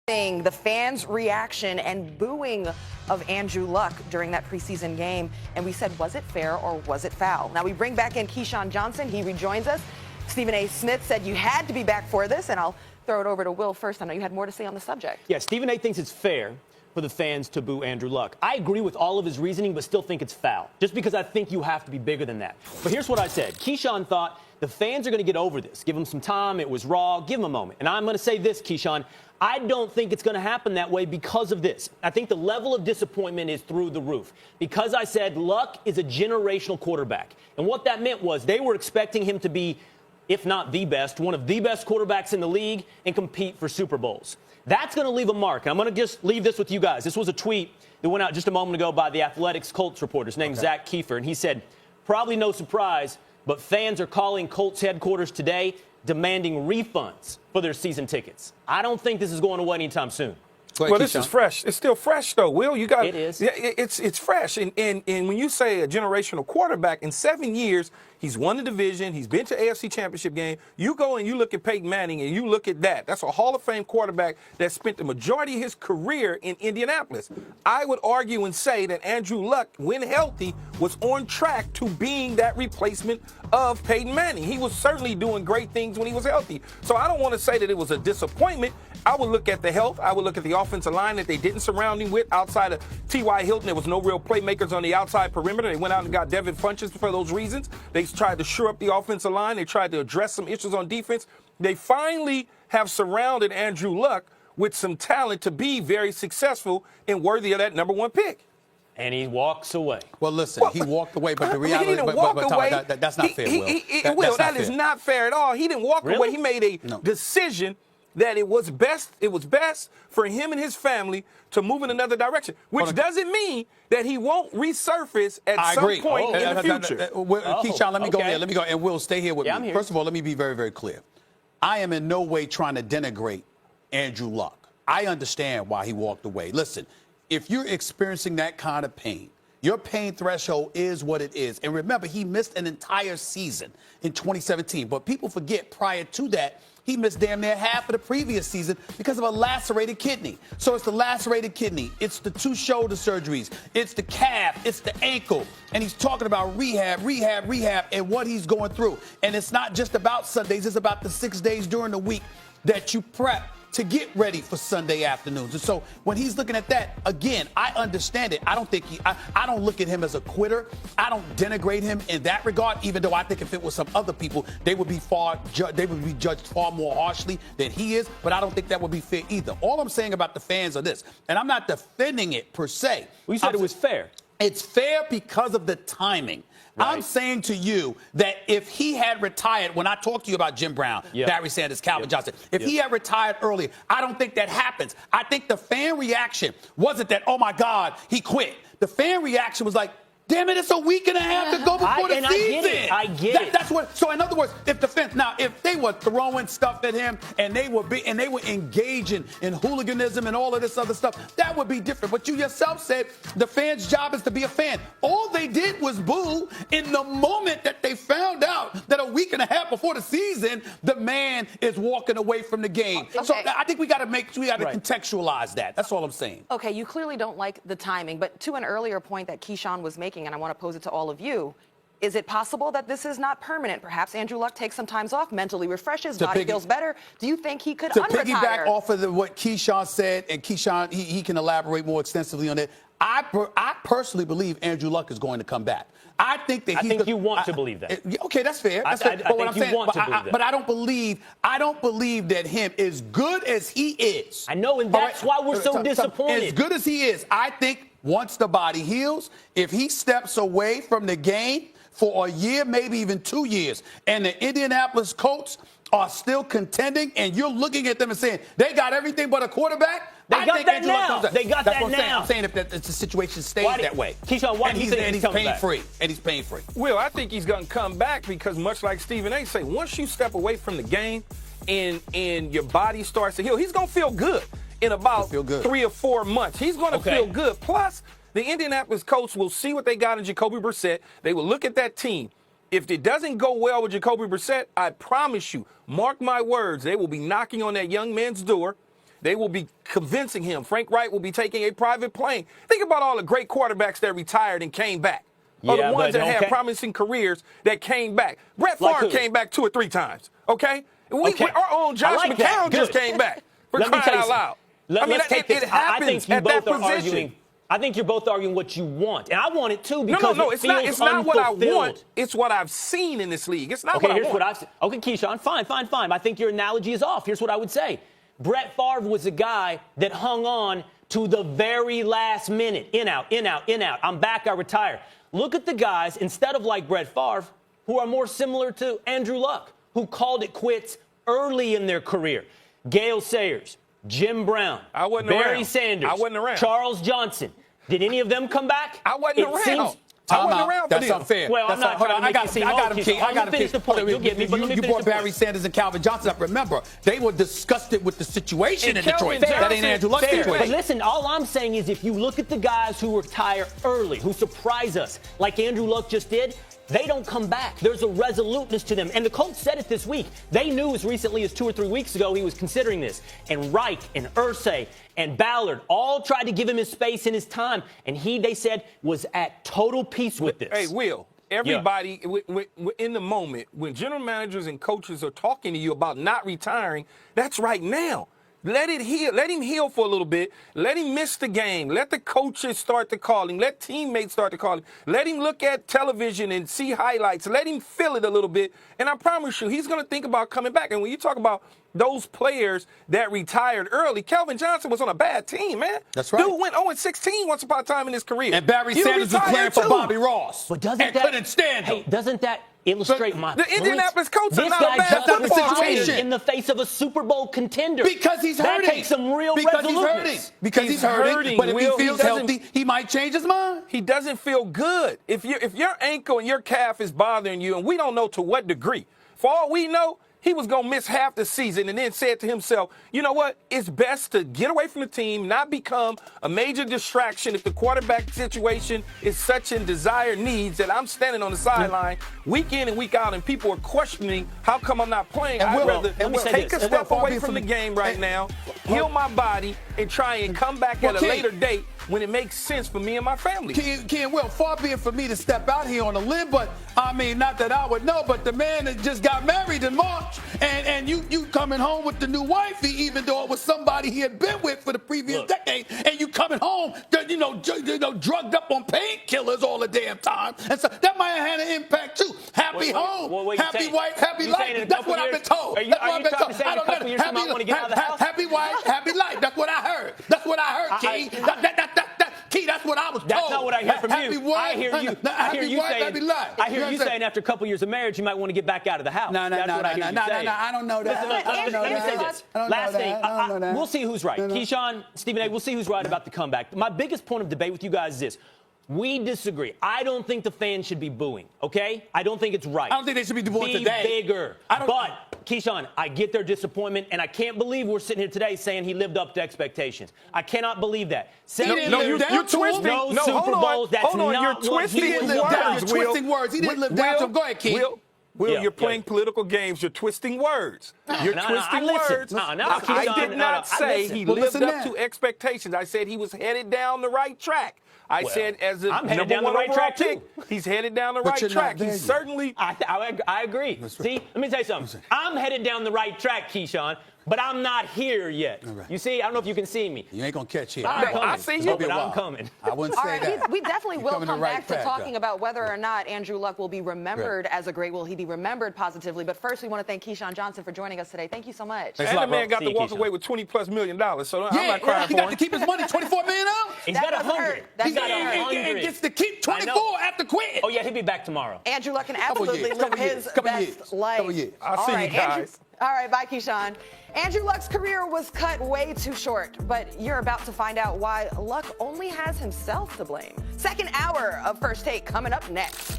The fans' reaction and booing of Andrew Luck during that preseason game. And we said, was it fair or was it foul? Now we bring back in Keyshawn Johnson. He rejoins us. Stephen A. Smith said you had to be back for this, and I'll throw it over to Will first. I know you had more to say on the subject. Yeah, Stephen A. thinks it's fair for the fans to boo Andrew Luck. I agree with all of his reasoning, but still think it's foul, just because I think you have to be bigger than that. But here's what I said. Keyshawn thought the fans are going to get over this. Give him some time. It was raw. Give him a moment. And I'm going to say this, Keyshawn. I don't think it's going to happen that way because of this. I think the level of disappointment is through the roof. Because I said Luck is a generational quarterback. And what that meant was they were expecting him to be, if not the best, one of the best quarterbacks in the league and compete for Super Bowls. That's going to leave a mark. And I'm going to just leave this with you guys. This was a tweet that went out just a moment ago by the Athletics Colts reporter. His name's Zach Kiefer. And he said, probably no surprise, but fans are calling Colts headquarters today demanding refunds for their season tickets. I don't think this is going away anytime soon. Well, this is fresh. It's still fresh, though, Will. You got it is. Yeah, it's fresh. And when you say a generational quarterback, in 7 years, he's won the division. He's been to AFC Championship game. You go and you look at Peyton Manning and you look at that. That's a Hall of Fame quarterback that spent the majority of his career in Indianapolis. I would argue and say that Andrew Luck, when healthy, was on track to being that replacement of Peyton Manning. He was certainly doing great things when he was healthy. So I don't want to say that it was a disappointment. I would look at the health. I would look at the offensive line that they didn't surround him with. Outside of T.Y. Hilton, there was no real playmakers on the outside perimeter. They went out and got Devin Funchess for those reasons. They tried to shore up the offensive line. They tried to address some issues on defense. They finally have surrounded Andrew Luck with some talent to be very successful and worthy of that number one pick. And he walks away. Well, listen, he walked away, but the reality he didn't walk away. That's not fair, Will. That is not fair at all. He didn't walk away. He made a decision that it was best for him and his family to move in another direction, which doesn't mean that he won't resurface at some point in the future. Keyshawn, let me go there. Let me go. And Will, stay here with me. I'm here. First of all, let me be very, very clear. I am in no way trying to denigrate Andrew Luck. I understand why he walked away. Listen, if you're experiencing that kind of pain, your pain threshold is what it is. And remember, he missed an entire season in 2017. But people forget prior to that, he missed damn near half of the previous season because of a lacerated kidney. So it's the lacerated kidney. It's the 2 shoulder surgeries. It's the calf. It's the ankle. And he's talking about rehab, and what he's going through. And it's not just about Sundays. It's about the 6 days during the week that you prep to get ready for Sunday afternoons. And so when he's looking at that, again, I understand it. I don't think I don't look at him as a quitter. I don't denigrate him in that regard, even though I think if it was some other people, they would be judged far more harshly than he is. But I don't think that would be fair either. All I'm saying about the fans are this, and I'm not defending it per se. We said it was fair. It's fair because of the timing. Right. I'm saying to you that if he had retired, when I talked to you about Jim Brown, Barry Sanders, Calvin Johnson, if he had retired earlier, I don't think that happens. I think the fan reaction wasn't that, oh, my God, he quit. The fan reaction was like, damn it, it's a week and a half to go before the season. I get it. That's what. So in other words, if the fans if they were throwing stuff at him and they were engaging in hooliganism and all of this other stuff, that would be different. But you yourself said the fan's job is to be a fan. All they did was boo in the moment that they found out that a week and a half before the season, the man is walking away from the game. Okay. So I think we got to contextualize that. That's all I'm saying. Okay, you clearly don't like the timing, but to an earlier point that Keyshawn was making, and I want to pose it to all of you. Is it possible that this is not permanent? Perhaps Andrew Luck takes some time off, mentally refreshes, body feels better. Do you think he could unretire? To piggyback off of what Keyshawn said, and Keyshawn, he can elaborate more extensively on it. I personally believe Andrew Luck is going to come back. I think that you want to believe that. Okay, that's fair. I think you want to believe that. But I don't believe that him, as good as he is. I know, and that's why we're so disappointed. As good as he is, I think once the body heals, if he steps away from the game for a year, maybe even 2 years, and the Indianapolis Colts are still contending, and you're looking at them and saying, they got everything but a quarterback, They got that now. They got that now. I'm saying if the situation stays that way. Keyshawn, why do you think he's pain-free? And he's pain-free. Will, I think he's going to come back because much like Stephen A. say, once you step away from the game and your body starts to heal, he's going to feel good in about 3 or 4 months. He's going to feel good. Plus, the Indianapolis Colts will see what they got in Jacoby Brissett. They will look at that team. If it doesn't go well with Jacoby Brissett, I promise you, mark my words, they will be knocking on that young man's door. They will be convincing him. Frank Wright will be taking a private plane. Think about all the great quarterbacks that retired and came back. Or the ones that had promising careers that came back. Brett Favre came back 2 or 3 times, okay? Our own Josh McCown just came back. For crying out loud. Let's take this. It happens at that position. I think you're both arguing what you want, and I want it too because it's not what I want. It's what I've seen in this league. It's not what I want. Here's what I've seen. Okay, Keyshawn, fine. I think your analogy is off. Here's what I would say. Brett Favre was a guy that hung on to the very last minute. In, out. I'm back, I retire. Look at the guys, instead of like Brett Favre, who are more similar to Andrew Luck, who called it quits early in their career. Gale Sayers, Jim Brown, Barry Sanders, Charles Johnson. Did any of them come back? I wasn't around. I wasn't around for That's them. unfair. Well, I'm not trying to make you seem old. I got him. Finish the point. You'll get me, but let me finish the point. You brought Barry Sanders and Calvin Johnson up. Remember, they were disgusted with the situation in Detroit. That ain't Andrew Luck's situation. But listen, all I'm saying is if you look at the guys who retire early, who surprise us, like Andrew Luck just did, they don't come back. There's a resoluteness to them. And the Colts said it this week. They knew as recently as 2 or 3 weeks ago he was considering this. And Reich and Irsay and Ballard all tried to give him his space and his time. And they said, was at total peace with this. Hey, Will, everybody in the moment, when general managers and coaches are talking to you about not retiring, that's right now. Let it heal. Let him heal for a little bit. Let him miss the game. Let the coaches start to call him. Let teammates start to call him. Let him look at television and see highlights. Let him feel it a little bit. And I promise you, he's going to think about coming back. And when you talk about those players that retired early, Calvin Johnson was on a bad team, man. That's right. Dude went 0-16 once upon a time in his career. And Barry Sanders was playing for Bobby Ross. But couldn't stand him. Doesn't that illustrate my point? The Indianapolis Colts are this not guy a bad just football retired team. in the face of a Super Bowl contender. Because he's hurting. That takes some real resoluteness. Because he's hurting. But if he feels healthy, he might change his mind. He doesn't feel good. If your ankle and your calf is bothering you, and we don't know to what degree, for all we know, he was going to miss half the season and then said to himself, you know what? It's best to get away from the team, not become a major distraction if the quarterback situation is such in dire needs that I'm standing on the sideline week in and week out and people are questioning how come I'm not playing. I'd rather take a step away from the game right now, heal my body, and try and come back at a later date when it makes sense for me and my family. Ken, well, far be it for me to step out here on a limb, but I mean, not that I would know, but the man that just got married in March, and you coming home with the new wifey, even though it was somebody he had been with for the previous decade, and you coming home, drugged up on painkillers all the damn time, and so that might have had an impact too. Happy home, happy wife, happy life. That's what I've been told. Are you trying to say in a couple years you might want to get out of the house? Happy wife, happy life. That's what I heard. That's what I heard, Key. Key, that's what I was told. That's not what I hear from happy you. Wife, I hear you saying after a couple years of marriage, you might want to get back out of the house. No, I don't know that. Let me say this. Last thing, we'll see who's right. Keyshawn, Stephen A., we'll see who's right about the comeback. My biggest point of debate with you guys is this. We disagree. I don't think the fans should be booing, okay? I don't think it's right. I don't think they should be booing today. Be bigger. But, Keyshawn, I get their disappointment, and I can't believe we're sitting here today saying he lived up to expectations. I cannot believe that. You're twisting. No Super Bowls. That's not what he was down. You're twisting words. He didn't live down to him. Go ahead, Key. Will, you're playing political games. You're twisting words. You're twisting words. I did not say he lived up to expectations. I said he was headed down the right track. I said as a number one overall pick, he's headed down the right track. He's certainly. I agree. See, let me tell you something. I'm headed down the right track, Keyshawn, but I'm not here yet. You see, I don't know if you can see me. You ain't going to catch here. I see you, but I'm coming. I wouldn't say that. We definitely will come back to talking about whether or not Andrew Luck will be remembered as a great. Will he be remembered positively? But first, we want to thank Keyshawn Johnson for joining us today. Thank you so much. And the man got to walk away with $20+ million, so I'm not crying for him. He got to keep his money, $24 million out. He's got 100. That's got 100. He gets to keep 24 after quitting. Oh, yeah, he'll be back tomorrow. Andrew Luck can absolutely live his best life. I'll see you guys. All right, bye, Keyshawn. Andrew Luck's career was cut way too short, but you're about to find out why Luck only has himself to blame. Second hour of First Take coming up next.